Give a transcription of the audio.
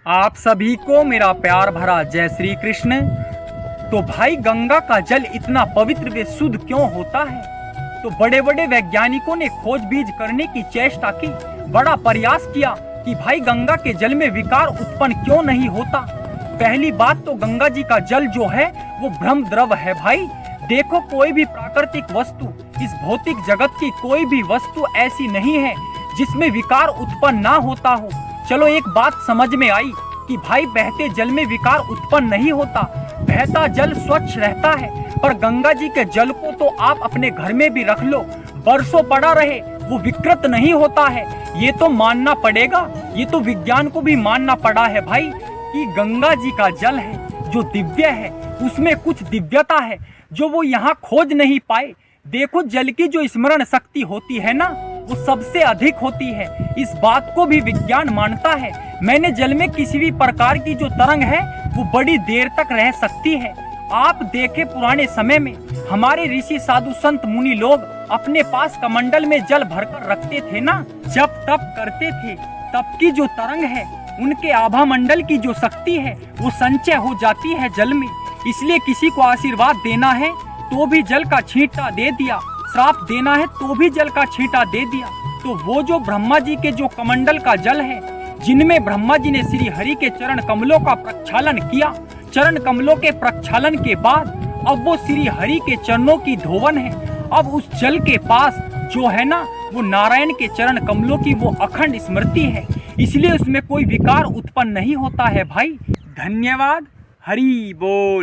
आप सभी को मेरा प्यार भरा जय श्री कृष्ण। तो भाई गंगा का जल इतना पवित्र व शुद्ध क्यों होता है? तो बड़े बड़े वैज्ञानिकों ने खोजबीन करने की चेष्टा की, बड़ा प्रयास किया कि भाई गंगा के जल में विकार उत्पन्न क्यों नहीं होता। पहली बात तो गंगा जी का जल जो है वो ब्रह्म द्रव है। भाई देखो, कोई भी प्राकृतिक वस्तु, इस भौतिक जगत की कोई भी वस्तु ऐसी नहीं है जिसमें विकार उत्पन्न ना होता हो। चलो एक बात समझ में आई कि भाई बहते जल में विकार उत्पन्न नहीं होता, बहता जल स्वच्छ रहता है। पर गंगा जी के जल को तो आप अपने घर में भी रख लो, बरसों पड़ा रहे, वो विकृत नहीं होता है। ये तो मानना पड़ेगा, ये तो विज्ञान को भी मानना पड़ा है भाई कि गंगा जी का जल है जो दिव्य है, उसमें कुछ दिव्यता है जो वो यहाँ खोज नहीं पाए। देखो, जल की जो स्मरण शक्ति होती है ना, वो सबसे अधिक होती है। इस बात को भी विज्ञान मानता है। मैंने जल में किसी भी प्रकार की जो तरंग है वो बड़ी देर तक रह सकती है। आप देखें, पुराने समय में हमारे ऋषि साधु संत मुनि लोग अपने पास कमंडल में जल भरकर रखते थे ना, जब तप करते थे तब की जो तरंग है, उनके आभा मंडल की जो शक्ति है वो संचय हो जाती है जल में। इसलिए किसी को आशीर्वाद देना है तो भी जल का छींटा दे दिया, श्राप देना है तो भी जल का छींटा दे दिया। तो वो जो ब्रह्मा जी के जो कमंडल का जल है, जिनमें ब्रह्मा जी ने श्री हरि के चरण कमलों का प्रक्षालन किया, चरण कमलों के प्रक्षालन के बाद अब वो श्री हरि के चरणों की धोवन है। अब उस जल के पास जो है ना, वो नारायण के चरण कमलों की वो अखंड स्मृति है, इसलिए उसमें कोई विकार उत्पन्न नहीं होता है। भाई धन्यवाद। हरि बोल।